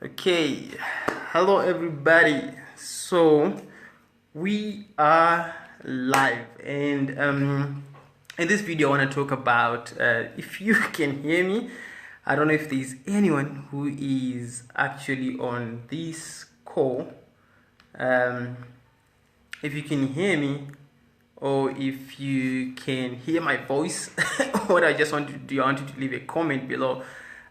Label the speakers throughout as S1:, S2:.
S1: Okay, hello everybody. So we are live, and in this video, I want to talk about if you can hear me. I don't know if there's anyone who is actually on this call. If you can hear me, or if you can hear my voice, what I just want to do, I want you to leave a comment below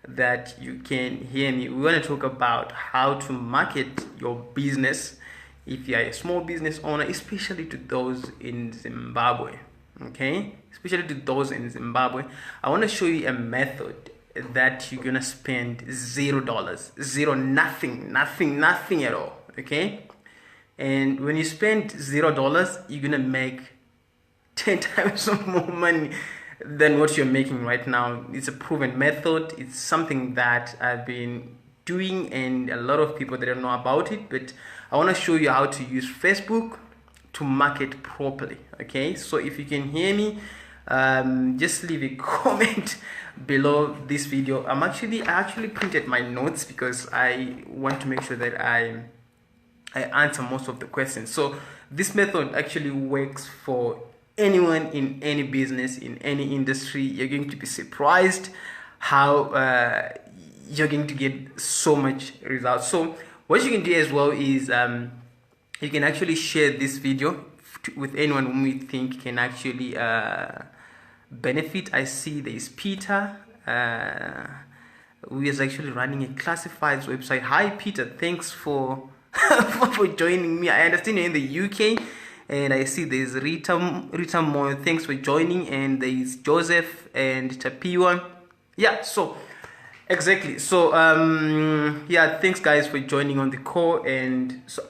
S1: that you can hear me. We want to talk about how to market your business if you are a small business owner, especially to those in Zimbabwe. Okay, especially to those in Zimbabwe, I want to show you a method that you're gonna spend $0, nothing at all. Okay, and when you spend $0, you're gonna make 10 times more money than what you're making right now. It's a proven method. It's something that I've been doing, and a lot of people, they don't know about it, but I want to show you how to use Facebook to market properly. Okay, so if you can hear me, just leave a comment below this video. I actually printed my notes because I want to make sure that I answer most of the questions. So this method actually works for anyone in any business, in any industry. You're going to be surprised how you're going to get so much results. So what you can do as well is you can actually share this video with anyone whom you think can actually benefit. I see there is Peter who is actually running a classifieds website. Hi Peter, thanks for for joining me. I understand you're in the UK. And I see there's Rita Moyo, thanks for joining, and there's Joseph and Tapiwa. Yeah, so exactly. So yeah, thanks guys for joining on the call. And so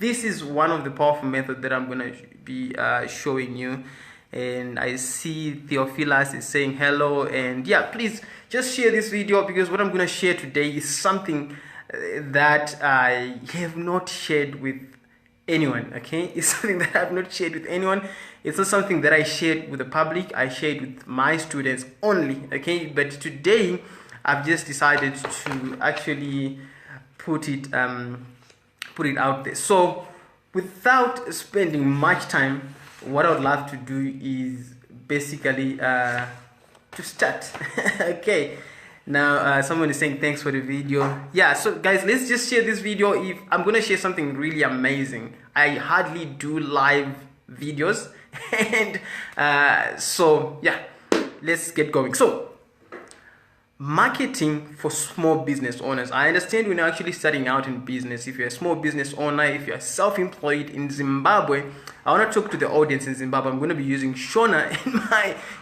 S1: this is one of the powerful methods that I'm gonna be showing you. And I see Theophilus is saying hello, and yeah, please just share this video, because what I'm gonna share today is something that I have not shared with anyone. Okay, it's something that I've not shared with anyone. It's not something that I shared with the public. I shared with my students only. Okay, but today I've just decided to actually put it out there. So without spending much time, what I would love to do is basically to start. Okay. Now someone is saying thanks for the video. Yeah, so guys, let's just share this video. If I'm gonna share something really amazing, I hardly do live videos and so yeah, let's get going. So marketing for small business owners. I understand when you're actually starting out in business, if you're a small business owner, if you're self-employed in Zimbabwe, I want to talk to the audience in Zimbabwe. I'm going to be using Shona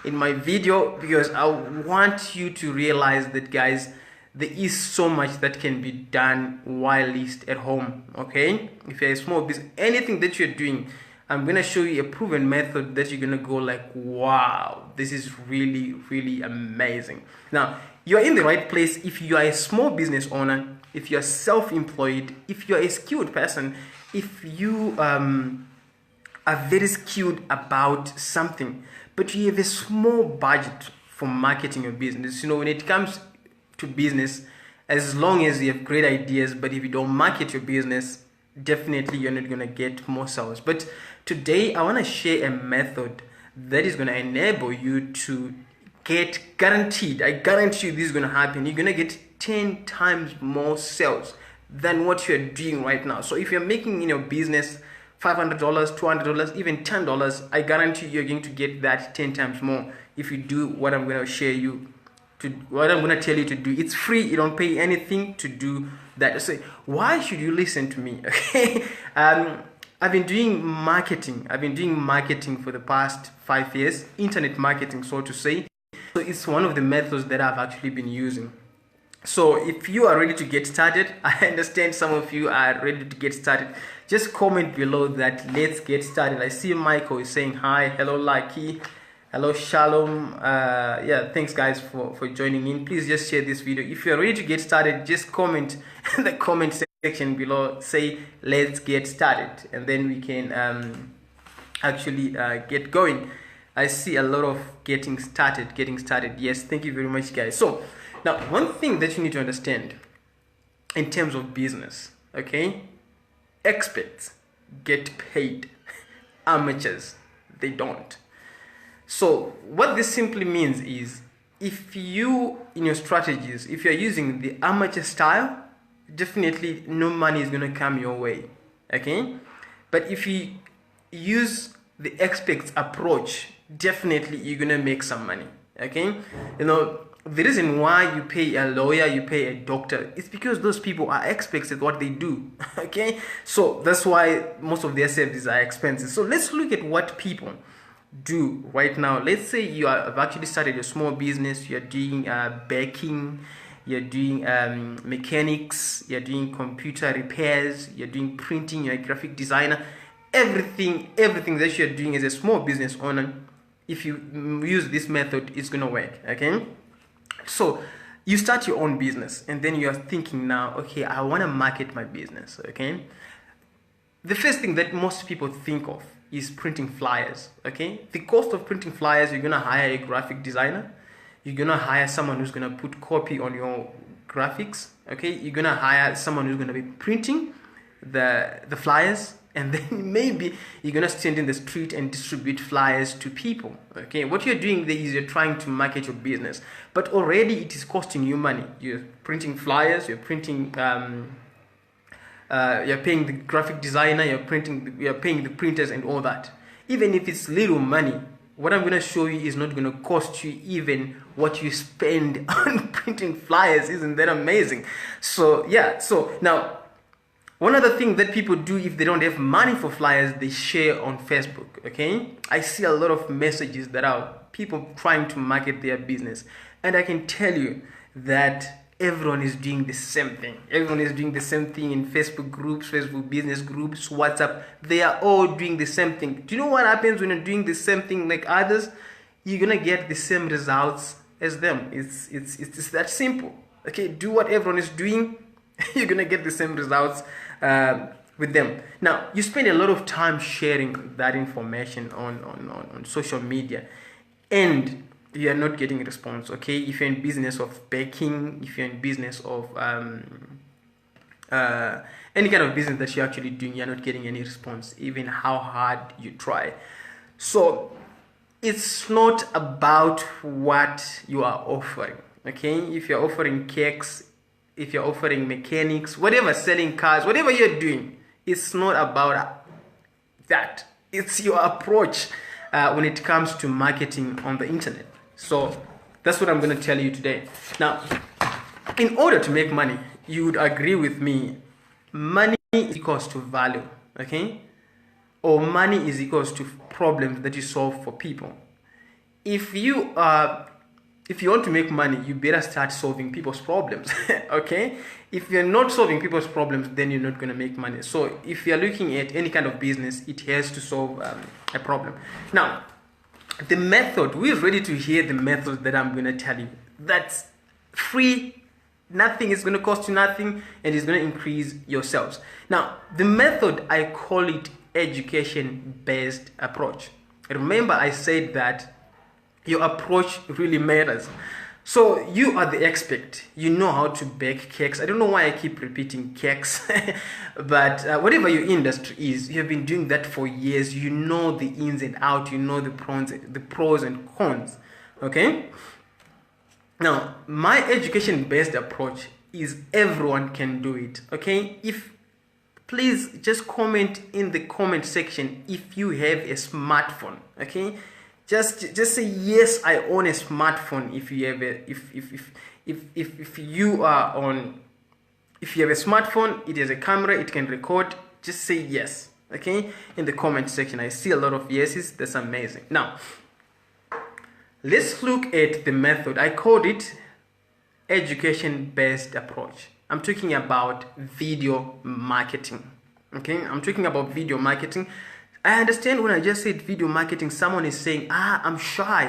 S1: in my video, because I want you to realize that, guys, there is so much that can be done while at home. Okay, if you're a small business, anything that you're doing, I'm going to show you a proven method that you're going to go like, wow, this is really amazing. Now, you're in the right place if you are a small business owner, if you're self-employed, if you're a skilled person, if you are very skilled about something, but you have a small budget for marketing your business. You know, when it comes to business, as long as you have great ideas, but if you don't market your business, definitely you're not going to get more sales. But today I want to share a method that is going to enable you to get guaranteed. I guarantee you this is going to happen. You're going to get 10 times more sales than what you're doing right now. So if you're making in your business $500, $200, even $10, I guarantee you're going to get that 10 times more if you do what I'm going to share you to, what I'm going to tell you to do. It's free. You don't pay anything to do that. So why should you listen to me? Okay. I've been doing marketing. I've been doing marketing for the past 5 years, internet marketing, so to say. So it's one of the methods that I've actually been using. So if you are ready to get started, I understand some of you are ready to get started. Just comment below that let's get started. I see Michael is saying hi. Hello Lucky. Hello Shalom. Yeah, thanks guys for joining in. Please just share this video. If you're ready to get started, just comment in the comment section below. Say let's get started, and then we can actually get going. I see a lot of getting started. Yes, thank you very much guys. So now one thing that you need to understand in terms of business. Okay, experts get paid, amateurs they don't. So what this simply means is, if you, in your strategies, if you're using the amateur style, definitely no money is going to come your way. Okay, but if you use the experts approach, definitely you're going to make some money. Okay, you know, the reason why you pay a lawyer, you pay a doctor, it's because those people are experts at what they do. Okay, so that's why most of their services are expensive. So let's look at what people do right now. Let's say you have actually started a small business, you're doing baking, you're doing mechanics, you're doing computer repairs, you're doing printing, you're a graphic designer. Everything that you're doing as a small business owner, if you use this method, it's gonna work. Okay, so you start your own business, and then you're thinking now, okay, I want to market my business. Okay, the first thing that most people think of is printing flyers. Okay, the cost of printing flyers, you're gonna hire a graphic designer, you're gonna hire someone who's gonna put copy on your graphics. Okay, you're gonna hire someone who's gonna be printing the flyers, and then maybe you're gonna stand in the street and distribute flyers to people. Okay, what you're doing there is you're trying to market your business, but already it is costing you money. You're printing flyers, you're printing you're paying the graphic designer, you're paying the printers and all that. Even if it's little money, what I'm going to show you is not going to cost you even what you spend on printing flyers. Isn't that amazing? So yeah, so now one other thing that people do if they don't have money for flyers, they share on Facebook. Okay, I see a lot of messages that are people trying to market their business, and I can tell you that everyone is doing the same thing. Everyone is doing the same thing in Facebook groups, Facebook business groups, WhatsApp. They are all doing the same thing. Do you know what happens when you're doing the same thing like others? You're gonna get the same results as them. It's that simple. Okay, do what everyone is doing, you're gonna get the same results with them. Now, you spend a lot of time sharing that information on social media, and you are not getting a response. Okay, if you're in business of baking, if you're in business of any kind of business that you're actually doing, you're not getting any response, even how hard you try. So it's not about what you are offering. Okay, if you're offering cakes, if you're offering mechanics, whatever, selling cars, whatever you're doing, it's not about that. It's your approach when it comes to marketing on the internet. So that's what I'm going to tell you today. Now, in order to make money, you would agree with me, money is equals to value. Okay, or money is equals to problems that you solve for people. If you want to make money, you better start solving people's problems. Okay, if you're not solving people's problems, then you're not going to make money. So if you're looking at any kind of business, it has to solve a problem. Now, the method, we're ready to hear the method that I'm going to tell you. That's free, nothing is going to cost you nothing, and it's going to increase your sales. Now, the method, I call it education-based approach. Remember, I said that your approach really matters. So you are the expert. You know how to bake cakes. I don't know why I keep repeating cakes, but whatever your industry is, you have been doing that for years. You know the ins and outs. You know the pros and cons. Okay. Now, my education-based approach is everyone can do it. Okay. Please just comment in the comment section if you have a smartphone. Okay. Just say yes, I own a smartphone. If you have if you have a smartphone, it has a camera, it can record. Just say yes, okay, in the comment section. I see a lot of yeses. That's amazing. Now, let's look at the method. I called it education-based approach. I'm talking about video marketing. Okay, I'm talking about video marketing. I understand when I just said video marketing, someone is saying, I'm shy.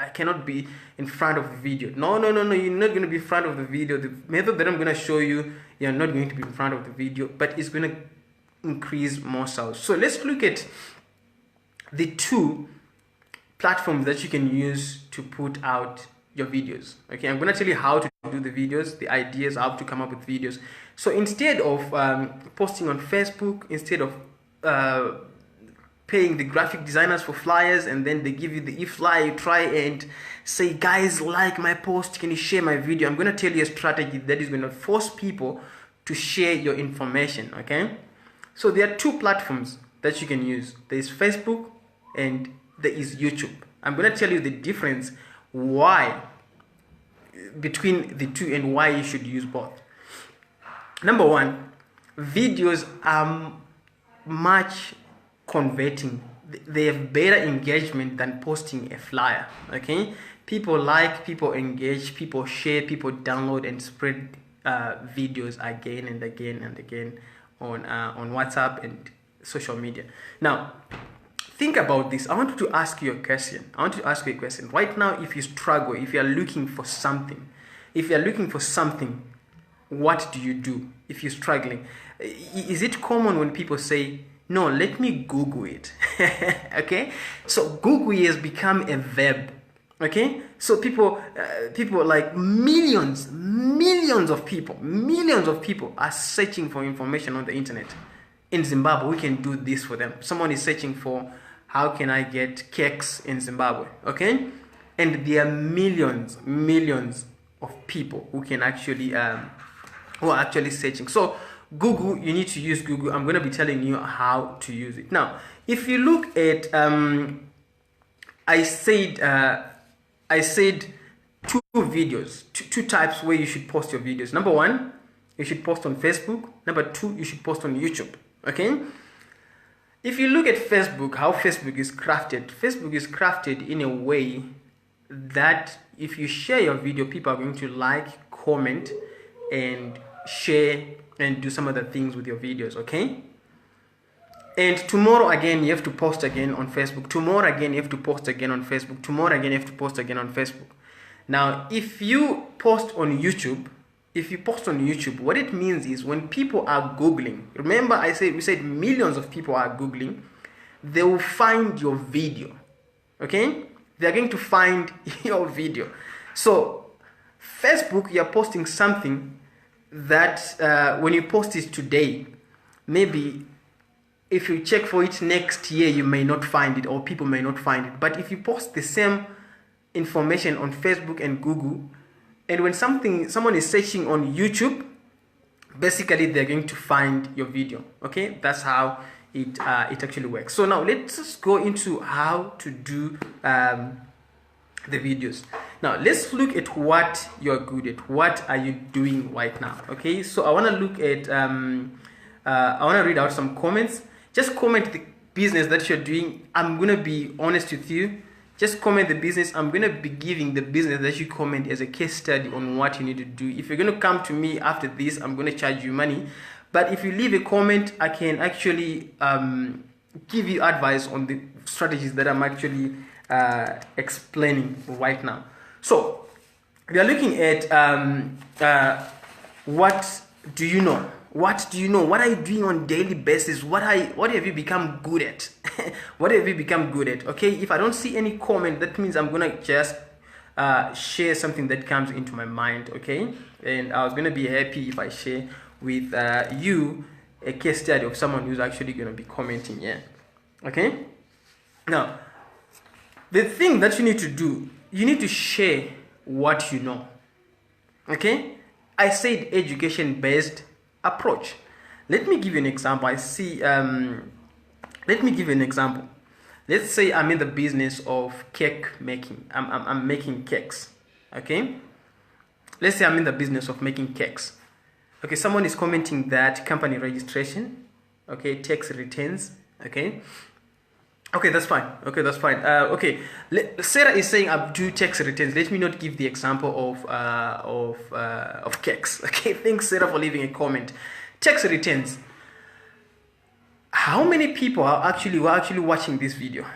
S1: I cannot be in front of the video. No. You're not going to be in front of the video. The method that I'm going to show you, you're not going to be in front of the video, but it's going to increase more sales. So let's look at the two platforms that you can use to put out your videos. Okay, I'm going to tell you how to do the videos, the ideas, how to come up with videos. So instead of posting on Facebook, instead of paying the graphic designers for flyers, and then they give you the e-flyer, you try and say, guys, like my post, can you share my video? I'm going to tell you a strategy that is going to force people to share your information. Okay, so there are two platforms that you can use. There is Facebook and there is YouTube. I'm going to tell you the difference between the two and why you should use both. Number one, videos are much converting. They have better engagement than posting a flyer. Okay, people like, people engage, people share, people download and spread videos again and again and again on WhatsApp and social media. Now think about this. I want you to ask you a question. Right now, if you struggle, if you are looking for something, what do you do if you're struggling? Is it common when people say, no, let me Google it? Okay, so Google has become a verb. Okay, so people like millions of people are searching for information on the internet. In Zimbabwe, we can do this for them. Someone is searching for, how can I get cakes in Zimbabwe? Okay, and there are millions of people who can actually who are actually searching. So Google, you need to use Google. I'm going to be telling you how to use it. Now, if you look at I said two videos, two types where you should post your videos. Number one, you should post on Facebook. Number two, you should post on YouTube. Okay, if you look at Facebook, how Facebook is crafted in a way that if you share your video, people are going to like, comment, and share and do some other things with your videos. Okay, and tomorrow again you have to post again on Facebook. Tomorrow again you have to post again on Facebook. Tomorrow again you have to post again on Facebook. Now, if you post on YouTube, what it means is when people are Googling, remember we said millions of people are Googling, they will find your video. Okay, they're going to find your video. So Facebook, you're posting something that when you post it today, maybe if you check for it next year, you may not find it, or people may not find it. But if you post the same information on Facebook and Google, and when someone is searching on YouTube, basically they're going to find your video. Okay, that's how it actually works. So now let's just go into how to do the videos. Now let's look at what you're good at. What are you doing right now? Okay, so I want to look at I want to read out some comments. Just comment the business that you're doing. I'm gonna be honest with you. Just comment the business. I'm going to be giving the business that you comment as a case study on what you need to do. If you're going to come to me after this, I'm going to charge you money. But if you leave a comment, I can actually give you advice on the strategies that I'm actually explaining right now. So we are looking at what do you know? What do you know? What are you doing on a daily basis? What have you become good at? What have you become good at? Okay, if I don't see any comment, that means I'm gonna just share something that comes into my mind. Okay, and I was gonna be happy if I share with you a case study of someone who's actually gonna be commenting here. Okay, now the thing that you need to do, you need to share what you know. Okay, I said education-based approach. Let me give you an example. Let me give you an example. Let's say I'm in the business of cake making. I'm making cakes. Okay, let's say I'm in the business of making cakes. Okay, someone is commenting that company registration, okay, tax returns. Okay, that's fine. Okay, Sarah is saying I do tax returns. Let me not give the example of cakes. Okay, thanks Sarah for leaving a comment. Tax returns. How many people are actually watching this video?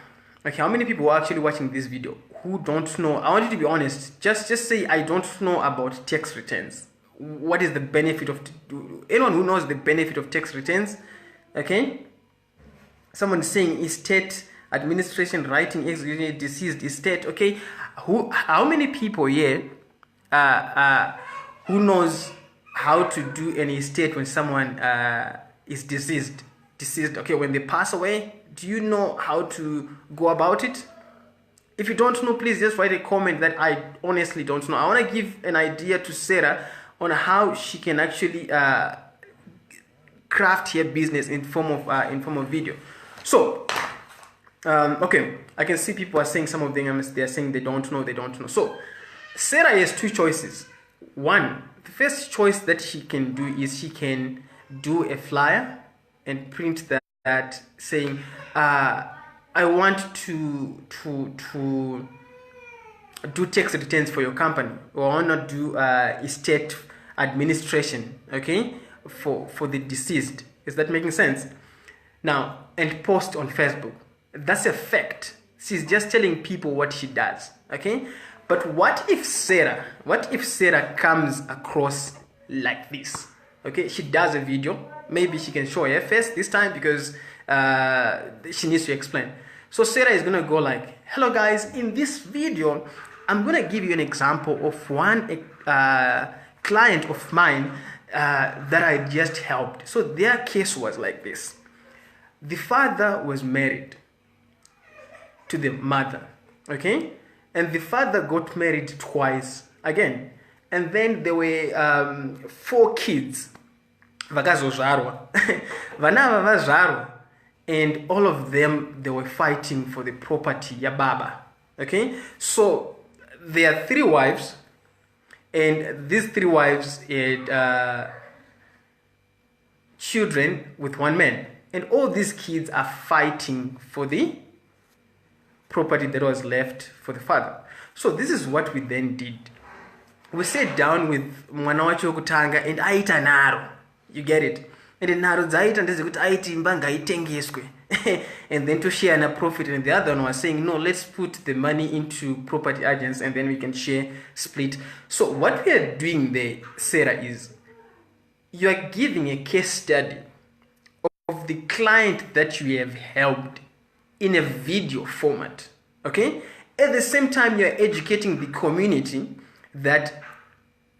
S1: Okay, how many people are actually watching this video who don't know? I want you to be honest. Just say I don't know about tax returns. What is the benefit of anyone who knows the benefit of tax returns? Okay, someone is saying estate administration, writing deceased estate. Okay, How many people here who knows how to do an estate when someone is deceased? Okay, when they pass away, do you know how to go about it? If you don't know, please just write a comment that I honestly don't know. I want to give an idea to Sarah on how she can actually craft her business in form of video. So okay, I can see people are saying, some of them they're saying they don't know. So Sarah has two choices. One, the first choice that she can do is she can do a flyer and print that saying I want to do tax returns for your company, or I want to do estate administration, okay, for the deceased. Is that making sense? Now, and post on Facebook. That's a fact. She's just telling people what she does, okay? But what if Sarah comes across like this? Okay, she does a video. Maybe she can show her face this time because she needs to explain. So Sarah is gonna go like, hello guys, in this video I'm gonna give you an example of one client of mine that I just helped. So their case was like this. The father was married to the mother, okay, and the father got married twice again, and then there were 4 kids vakazozvarwa vana vazvarwa, and all of them, they were fighting for the property ya baba, okay. So there are 3 wives, and these 3 wives had children with 1 man, and all these kids are fighting for the property that was left for the father. So this is what we then did. We sat down with mwana wacho kutanga and aita naro. You get it? And then naro dzaita ndezekuti aiti imba ngaitengeswe. And then to share a profit, and the other one was saying, no, let's put the money into property agents and then we can share, split. So what we are doing there, Sarah, is you are giving a case study of the client that you have helped in a video format, okay? At the same time, you're educating the community, that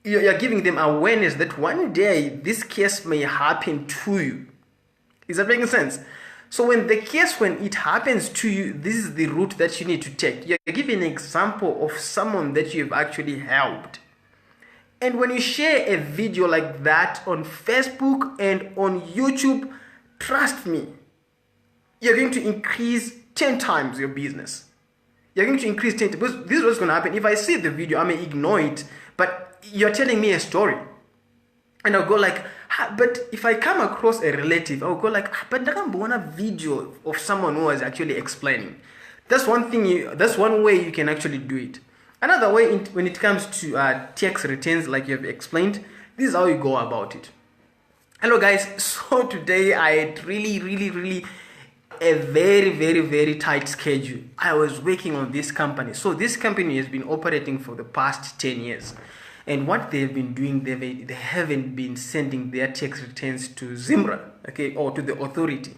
S1: you're giving them awareness that one day this case may happen to you. Is that making sense? So when it happens to you, this is the route that you need to take. You're giving an example of someone that you've actually helped. And when you share a video like that on Facebook and on YouTube, trust me, you're going to increase 10 times your business. You're going to increase 10 times. Because this is what's going to happen. If I see the video, I may ignore it, but you're telling me a story. And I'll go like, but if I come across a relative, I'll go like, but I can't want a video of someone who was actually explaining. That's one thing. That's one way you can actually do it. Another way, when it comes to tax returns, like you have explained, this is how you go about it. Hello guys, so today I had really a very tight schedule. I was working on this company. So this company has been operating for the past 10 years. And what they've been doing, they haven't been sending their tax returns to Zimra, okay, or to the authority.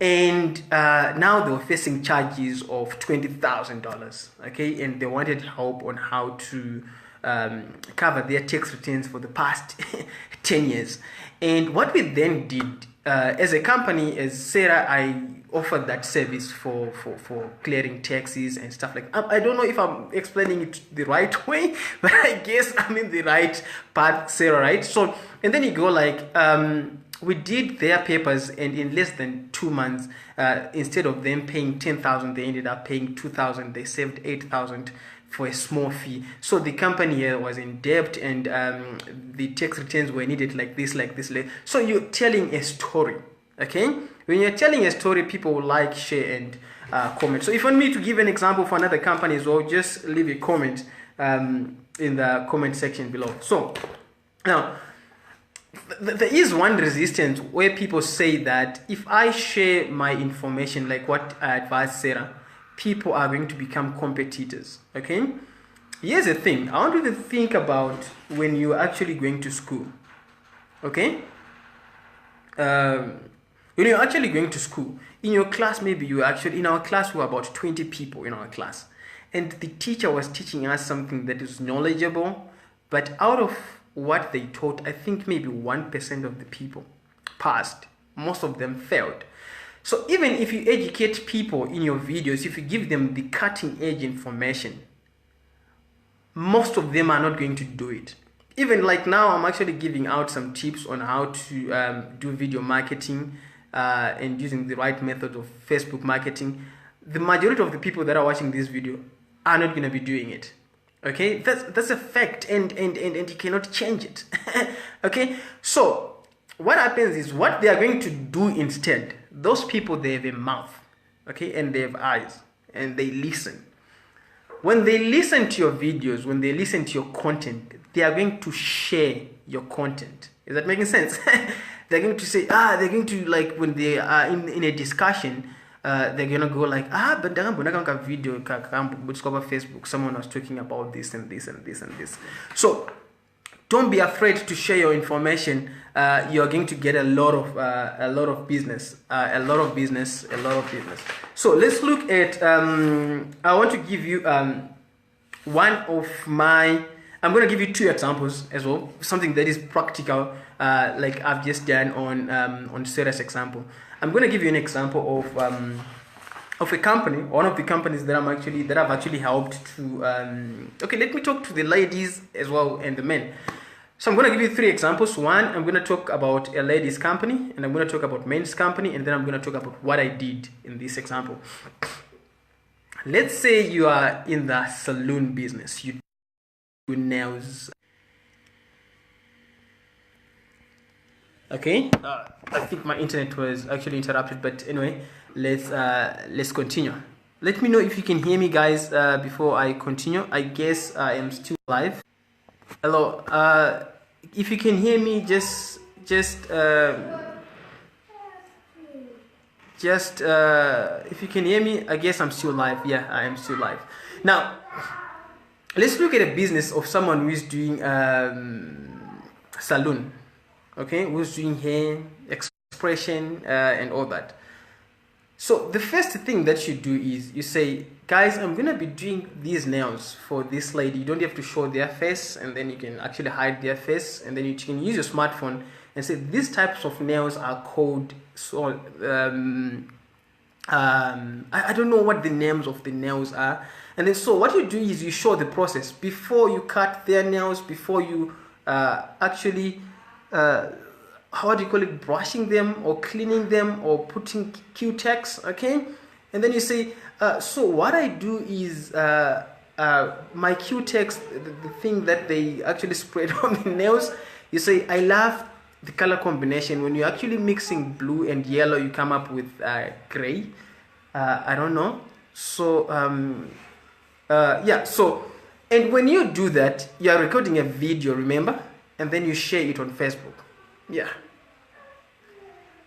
S1: And now they were facing charges of $20,000, okay, and they wanted help on how to cover their tax returns for the past 10 years. And what we then did, as a company, as Sarah, I offered that service for clearing taxes and stuff like that. I don't know if I'm explaining it the right way, but I guess I'm in the right path, Sarah, right? So, and then you go like, we did their papers, and in less than 2 months, instead of them paying 10,000, they ended up paying 2,000. They saved 8,000 for a small fee. So the company here was in debt, and the tax returns were needed like this. So you're telling a story, okay? When you're telling a story, people will like, share, and comment. So if you want me to give an example for another company as well, just leave a comment in the comment section below. So now, there is one resistance where people say that if I share my information, like what I advised Sarah, people are going to become competitors, okay? Here's the thing. I want you to think about when you're actually going to school, okay? When you're actually going to school, in your class, maybe you actually, in our class, we're about 20 people in our class. and the teacher was teaching us something that is knowledgeable, but out of what they taught, I think maybe 1% of the people passed. Most of them failed. So even if you educate people in your videos, if you give them the cutting edge information, most of them are not going to do it. Even like now, I'm actually giving out some tips on how to do video marketing and using the right method of Facebook marketing. The majority of the people that are watching this video are not going to be doing it. Okay, that's a fact, and you cannot change it. Okay, so what happens is, what they are going to do instead, those people, they have a mouth, okay, and they have eyes, and they listen. When they listen to your videos, when they listen to your content, they are going to share your content. Is that making sense? They're going to say, they're going to, like, when they are in a discussion, they're gonna go like, but video Facebook, someone was talking about this and this and this and this. So don't be afraid to share your information. You're going to get a lot of business. So let's look at I want to give you I'm going to give you 2 examples as well, something that is practical, like I've just done on Sarah's example. I'm going to give you an example of a company, one of the companies that I've actually helped to. Okay, let me talk to the ladies as well and the men. So I'm going to give you 3 examples. One, I'm going to talk about a ladies' company, and I'm going to talk about men's company, and then I'm going to talk about what I did in this example. Let's say you are in the salon business. You do nails. Okay, I think my internet was actually interrupted, but anyway, let's continue. Let me know if you can hear me, guys, before I continue. I guess I am still live. Hello, if you can hear me, if you can hear me, I guess I'm still live. Yeah, I am still live. Now, let's look at a business of someone who is doing salon. Okay, who's doing hair, expression, and all that. So the first thing that you do is you say, guys, I'm gonna be doing these nails for this lady. You don't have to show their face, and then you can actually hide their face, and then you can use your smartphone and say these types of nails are called so. I don't know what the names of the nails are, and then so what you do is you show the process before you cut their nails, before you actually. How do you call it, brushing them or cleaning them or putting Q-Tex, okay? And then you say, so what I do is my Q-Tex, the thing that they actually spread on the nails, you say, I love the color combination. When you're actually mixing blue and yellow, you come up with gray. I don't know. So, yeah, so, and when you do that, you're recording a video, remember? And then you share it on Facebook. Yeah.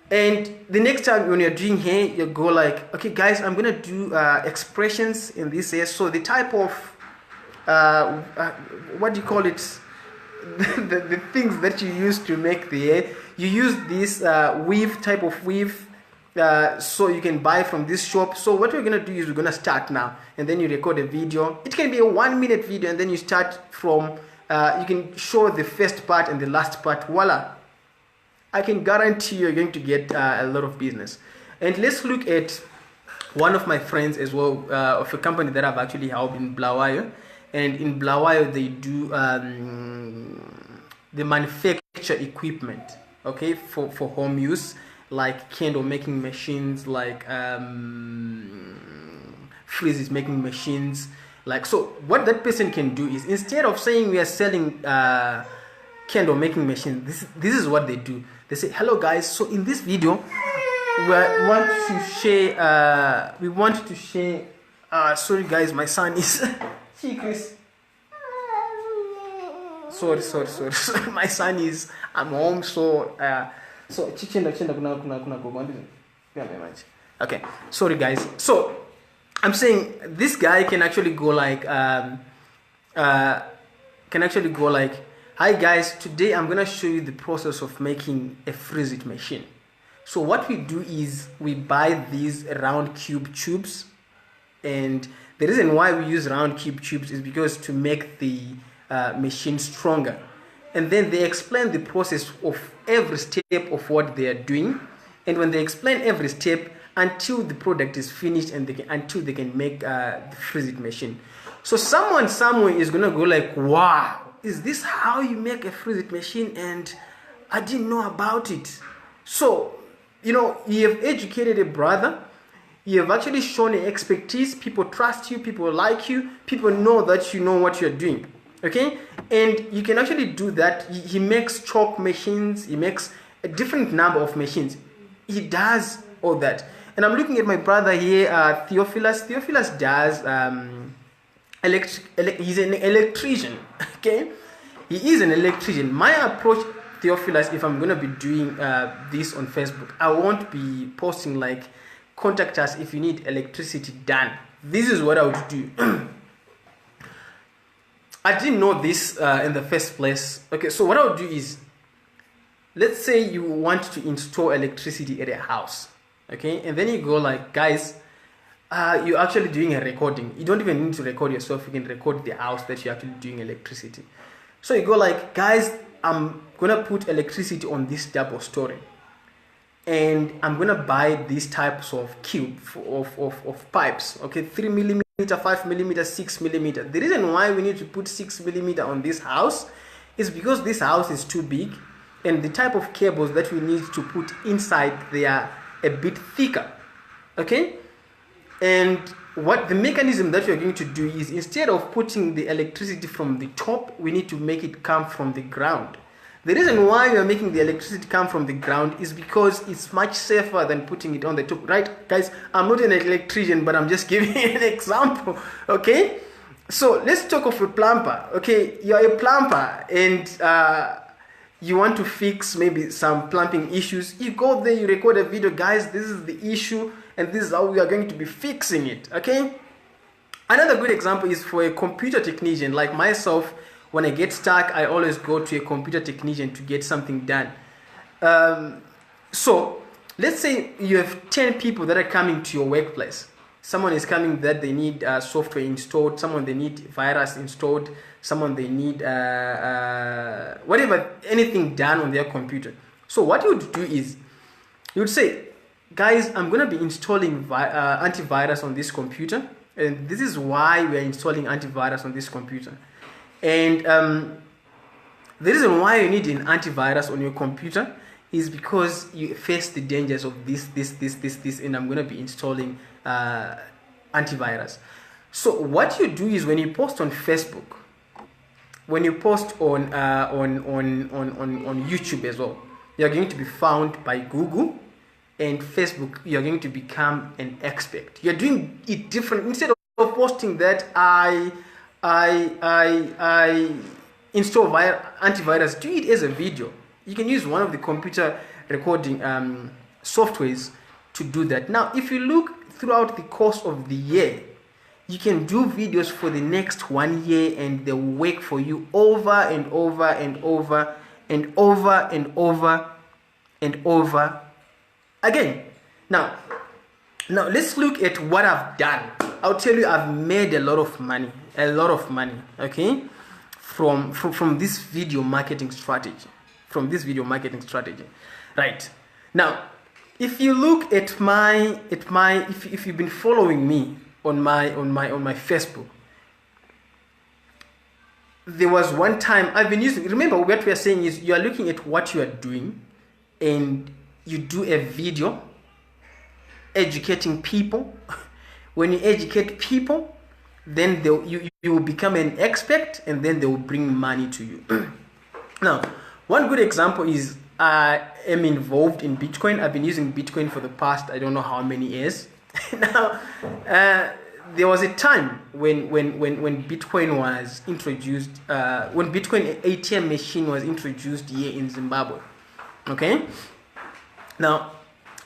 S1: And the next time when you're doing hair, you go like, okay guys, I'm gonna do expressions in this hair. So the type of what do you call it, the things that you use to make the hair, you use this weave, type of weave, so you can buy from this shop. So what we're gonna do is we're gonna start now, and then you record a video. It can be a 1-minute video, and then you start from you can show the first part and the last part. Voila, I can guarantee you're going to get a lot of business. And let's look at one of my friends as well, of a company that I've actually helped in Blawayo. And in Blawayo, they do they manufacture equipment, okay, for home use, like candle making machines, like freezes making machines. Like, so what that person can do is, instead of saying we are selling candle making machines, this is what they do. They say, hello guys, so in this video we want to share sorry guys, my son is see Chris, sorry my son is, I'm home, so okay, sorry guys. So I'm saying this guy can actually go like hi guys, today I'm gonna show you the process of making a freeze-it machine. So what we do is we buy these round cube tubes, and The reason why we use round cube tubes is because to make the machine stronger. And then they explain the process of every step of what they are doing. And when they explain every step until the product is finished and until they can make the freeze it machine. So someone somewhere is gonna go like, wow, is this how you make a freeze it machine? And I didn't know about it. So, you know, you have educated a brother. You have actually shown an expertise. People trust you. People like you. People know that you know what you're doing. Okay? And you can actually do that. He makes chalk machines. He makes a different number of machines. He does all that. And I'm looking at my brother here, Theophilus. Theophilus does, he's an electrician. Okay? He is an electrician. My approach, Theophilus, if I'm going to be doing this on Facebook, I won't be posting like, contact us if you need electricity done. This is what I would do. I didn't know this in the first place. Okay, so what I would do is, let's say you want to install electricity at a house. Okay, and then you go like, guys, you're actually doing a recording. You don't even need to record yourself. You can record the house that you're actually doing electricity. So you go like, guys, I'm gonna put electricity on this double story. And I'm gonna buy these types of cube of pipes. Okay, 3 millimeter, 5 millimeter, 6 millimeter. The reason why we need to put 6 millimeter on this house is because this house is too big, and the type of cables that we need to put inside, they are a bit thicker. Okay, and what the mechanism that we're going to do is, instead of putting the electricity from the top, we need to make it come from the ground. The reason why we are making the electricity come from the ground is because it's much safer than putting it on the top. Right, guys? I'm not an electrician, but I'm just giving an example. Okay? So let's talk of a plumber. Okay? You're a plumber and you want to fix maybe some plumbing issues. You go there, you record a video. Guys, this is the issue and this is how we are going to be fixing it. Okay? Another good example is for a computer technician like myself. When I get stuck, I always go to a computer technician to get something done. So let's say you have 10 people that are coming to your workplace. Someone is coming that they need software installed. Someone they need virus installed. Someone they need whatever, anything done on their computer. So what you would do is, you would say, guys, I'm going to be installing antivirus on this computer. And this is why we are installing antivirus on this computer. And the reason why you need an antivirus on your computer is because you face the dangers of this, and I'm going to be installing antivirus. So what you do is, when you post on Facebook, when you post on YouTube as well, you're going to be found by Google and Facebook. You're going to become an expert. You're doing it different. Instead of posting that I install antivirus, do it as a video. You can use one of the computer recording softwares to do that. Now, if you look throughout the course of the year, you can do videos for the next 1 year and they'll work for you over and over and over and over and over and over again. Now let's look at what I've done. I'll tell you, I've made a lot of money, okay, from this video marketing strategy, right? Now, if you look at my if you've been following me on my Facebook, there was one time I've been using. Remember, what we are saying is, you are looking at what you are doing, and you do a video educating people. When you educate people, then you will become an expert, and then they will bring money to you. Now, one good example is, I am involved in Bitcoin. I've been using Bitcoin for the past, I don't know how many years. Now, there was a time when Bitcoin was introduced, when Bitcoin ATM machine was introduced here in Zimbabwe. Okay? Now,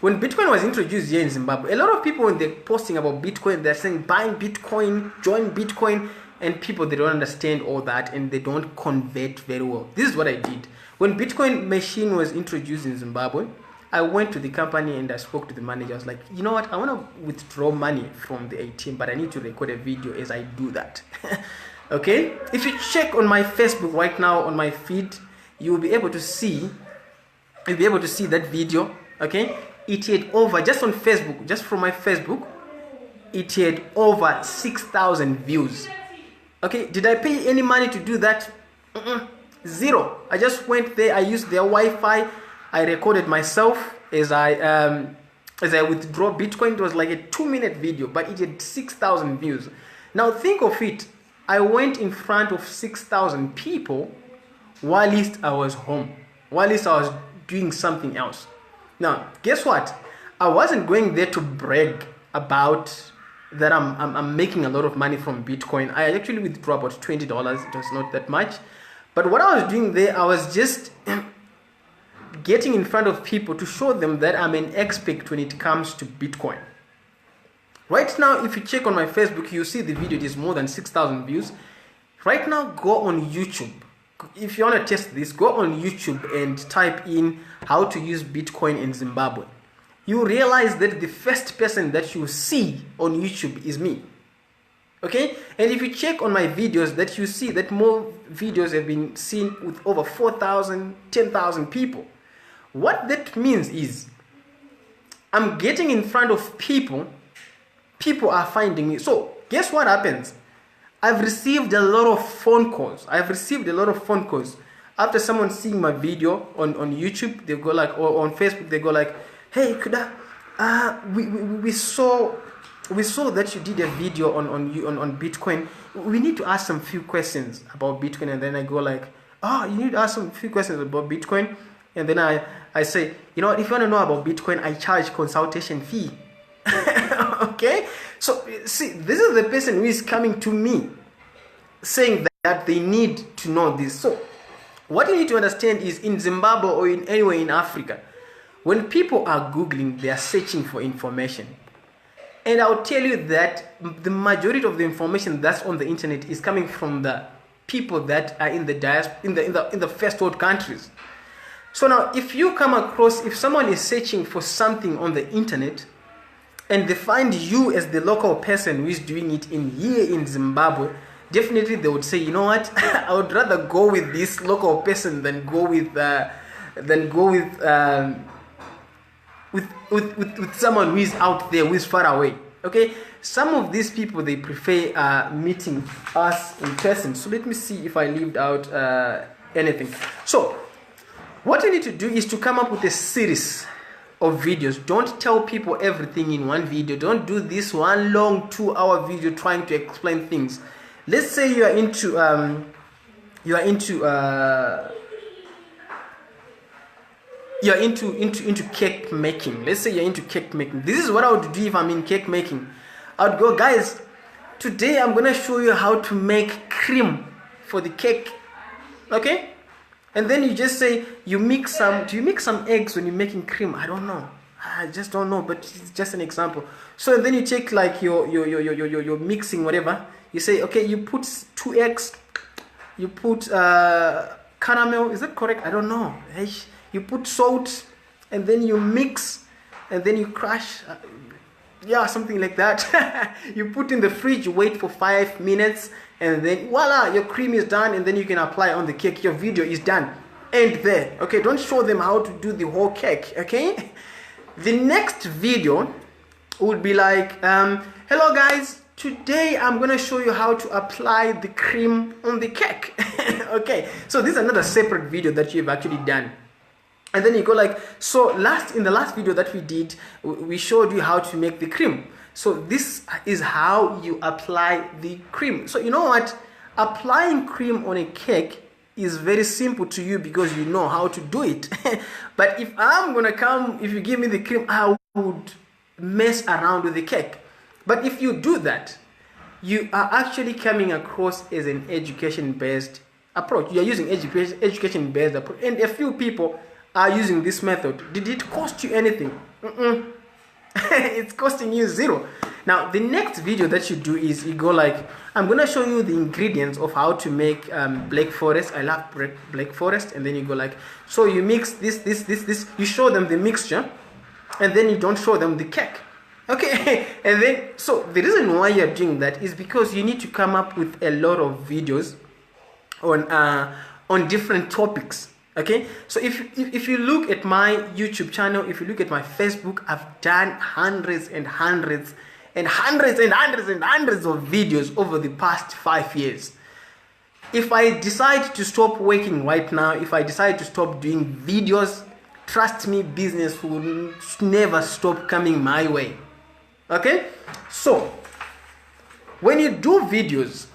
S1: when Bitcoin was introduced here in Zimbabwe, a lot of people, when they're posting about Bitcoin, they're saying, buying Bitcoin, join Bitcoin, and people, they don't understand all that, and they don't convert very well. This is what I did. When Bitcoin machine was introduced in Zimbabwe, I went to the company and I spoke to the manager. I was like, you know what? I want to withdraw money from the ATM, but I need to record a video as I do that. Okay? If you check on my Facebook right now on my feed, you will be able to see. You'll be able to see that video. Okay? It had over, just on Facebook, just from my Facebook, it had over 6,000 views. Okay? Did I pay any money to do that? Zero. I just went there. I used their Wi-Fi. I recorded myself as I withdraw Bitcoin. It was like a 2-minute video, but it had 6,000 views. Now think of it. I went in front of 6,000 people whilst I was home, whilst I was doing something else. Now, guess what? I wasn't going there to brag about that I'm making a lot of money from Bitcoin. I actually withdrew about $20. It was not that much. But what I was doing there, I was just getting in front of people to show them that I'm an expert when it comes to Bitcoin. Right now, if you check on my Facebook, you see the video is more than 6,000 views. Right now, go on YouTube. If you want to test this, go on YouTube and type in how to use Bitcoin in Zimbabwe. You realize that the first person that you see on YouTube is me. Okay? And if you check on my videos, that you see that more videos have been seen with over 4,000, 10,000 people. What that means is I'm getting in front of people. People are finding me. So guess what happens? I've received a lot of phone calls. After someone seeing my video on YouTube, they go like, or on Facebook, they go like, hey Kuda, we saw that you did a video on Bitcoin. We need to ask some few questions about Bitcoin. And then I go like, oh, you need to ask some few questions about Bitcoin. And then I say, you know what, if you want to know about Bitcoin, I charge consultation fee. Okay? So, see, this is the person who is coming to me saying that they need to know this. So, what you need to understand is in Zimbabwe or in anywhere in Africa, when people are Googling, they are searching for information. And I'll tell you that the majority of the information that's on the internet is coming from the people that are in the diaspora, in the first world countries. So now, if you come across, if someone is searching for something on the internet, and they find you as the local person who is doing it here in Zimbabwe, definitely they would say, you know what, I would rather go with this local person than go with someone who is out there, who is far away. Okay, some of these people, they prefer meeting us in person. So let me see if I leave out anything. So what you need to do is to come up with a series of videos. Don't tell people everything in one video. Don't do this one long 2-hour video trying to explain things. Let's say you are into cake making. Let's say you're into cake making. This is what I would do if I'm in cake making. I would go, guys, today I'm gonna show you how to make cream for the cake. Okay? And then you just say, do you mix some eggs when you're making cream? I don't know. I just don't know, but it's just an example. So then you take like your mixing, whatever. You say, okay, you put 2 eggs, you put caramel, is that correct? I don't know. You put salt, and then you mix, and then you crush. Yeah, something like that. You put in the fridge, wait for 5 minutes, and then voila, your cream is done, and then you can apply on the cake. Your video is done. End there. Okay, don't show them how to do the whole cake. Okay. The next video would be like, hello guys, today I'm gonna show you how to apply the cream on the cake. Okay, so this is another separate video that you've actually done. And then you go like, so in the last video that we did, we showed you how to make the cream. So this is how you apply the cream. So you know what? Applying cream on a cake is very simple to you because you know how to do it. But if you give me the cream, I would mess around with the cake. But if you do that, you are actually coming across as an education-based approach. You are using education-based approach. And a few people are using this method. Did it cost you anything? It's costing you zero. Now the next video that you do is you go like, I'm gonna show you the ingredients of how to make black forest. I love black forest. And then you go like, so you mix this, you show them the mixture, and then you don't show them the cake. Okay. And then, so the reason why you're doing that is because you need to come up with a lot of videos on different topics. Okay, so if you look at my YouTube channel, if you look at my Facebook, I've done hundreds and hundreds and hundreds and hundreds and hundreds of videos over the past 5 years. If I decide to stop working right now, if I decide to stop doing videos, trust me, business will never stop coming my way. Okay, so when you do videos,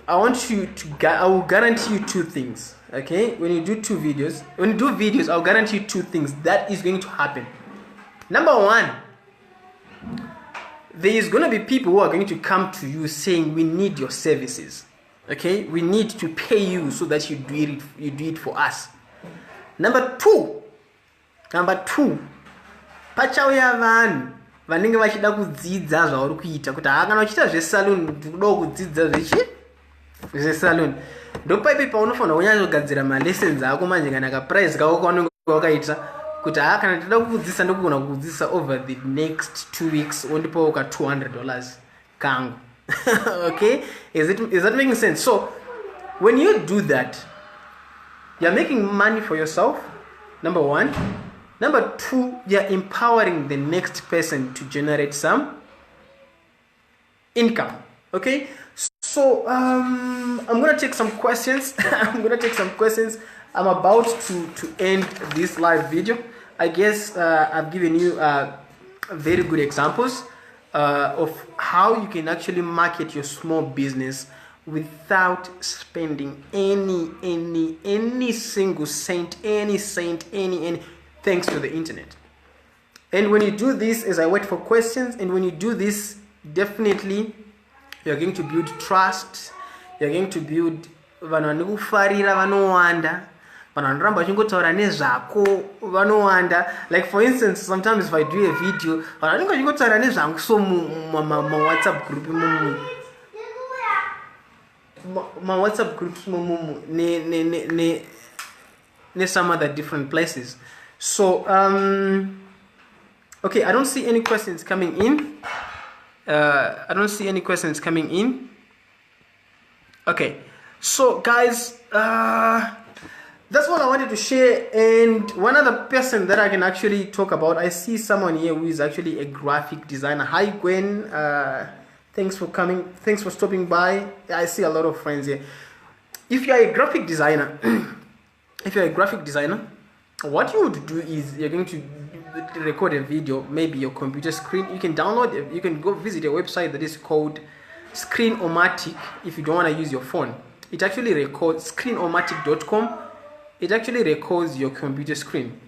S1: I will guarantee you two things. Okay, when you do videos, I'll guarantee you two things that is going to happen. Number one, there is going to be people who are going to come to you saying, we need your services. Okay, we need to pay you so that you do it for us. Number two, pachauya vanhu vanenge vachida kudzidza zvauri kuita kuti kana uchita zvesalon kudo kudzidza zvesalon ndopaipi paunofanira kunyanyogadzira malessons ako manje kana kaprice kako kaunenge wakaita kuti kana ndida kukudzidzisa ndokugona kukudzidzisa over the next 2 weeks wondipawo ka $200 kangu. Okay, is that making sense? So when you do that, you're making money for yourself, number one. Number two, you're empowering the next person to generate some income. Okay, so I'm gonna take some questions. I'm about to end this live video. I guess I've given you very good examples of how you can actually market your small business without spending any single cent, any thanks to the internet. And when you do this, as I wait for questions, and when you do this, definitely you're going to build trust. You're going to build vanikufarira vanowanda vanoramba vachingotaura nezvako vanowanda. Like for instance, sometimes if I do a video vanenge vachingotaura nezvangu so WhatsApp group my WhatsApp groups ne some other different places. So okay, I don't see any questions coming in. Okay, so guys, that's what I wanted to share. And one other person that I can actually talk about, I see someone here who is actually a graphic designer. Hi Gwen, thanks for coming, thanks for stopping by. I see a lot of friends here. If you are a graphic designer, what you would do is you're going to record a video, maybe your computer screen. You can download it. You can go visit a website that is called Screen-O-Matic. If you don't want to use your phone, it actually records Screen-O-Matic.com. It actually records your computer screen.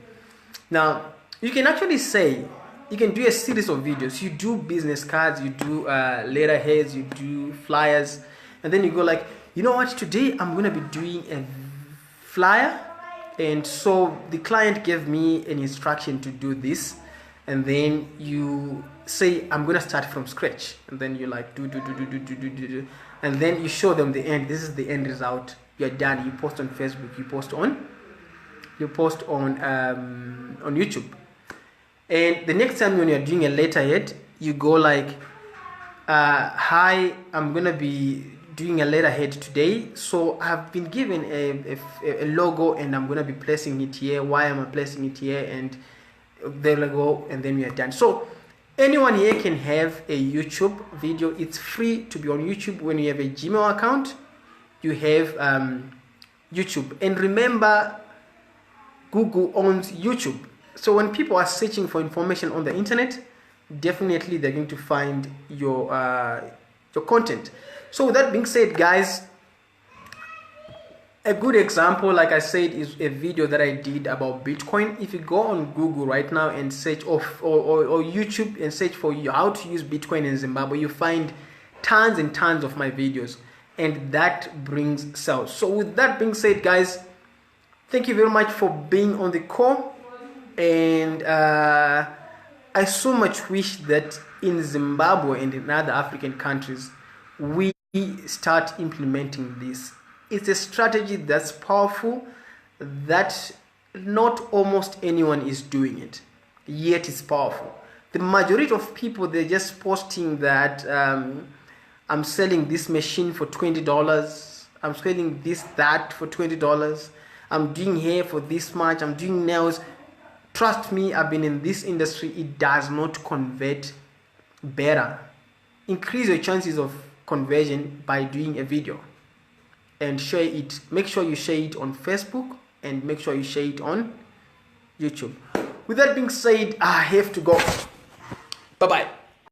S1: Now you can actually say, you can do a series of videos. You do business cards, you do letterheads, you do flyers, and then you go like, you know what, today I'm gonna be doing a flyer. And so the client gave me an instruction to do this, and then you say, I'm gonna start from scratch, and then you like do, and then you show them the end. This is the end result. You're done. You post on Facebook. You post on YouTube. And the next time when you're doing a letterhead, you go like, hi, I'm gonna be doing a letterhead today, so I've been given a logo and I'm gonna be placing it here. Why am I placing it here? And there we go, and then we are done. So anyone here can have a YouTube video. It's free to be on YouTube. When you have a Gmail account, you have YouTube. And remember, Google owns YouTube. So when people are searching for information on the internet, definitely they're going to find your content. So with that being said, guys, a good example, like I said, is a video that I did about Bitcoin. If you go on Google right now and search or YouTube and search for how to use Bitcoin in Zimbabwe, you find tons and tons of my videos, and that brings sales. So with that being said, guys, thank you very much for being on the call, and I so much wish that in Zimbabwe and in other African countries, we start implementing this. It's a strategy that's powerful, that not almost anyone is doing it, yet it's powerful. The majority of people, they're just posting that I'm selling this machine for $20, I'm selling that for $20, I'm doing hair for this much, I'm doing nails. Trust me, I've been in this industry, it does not convert better. Increase your chances of conversion by doing a video and share it. Make sure you share it on Facebook and make sure you share it on YouTube. With that being said, I have to go. Bye bye.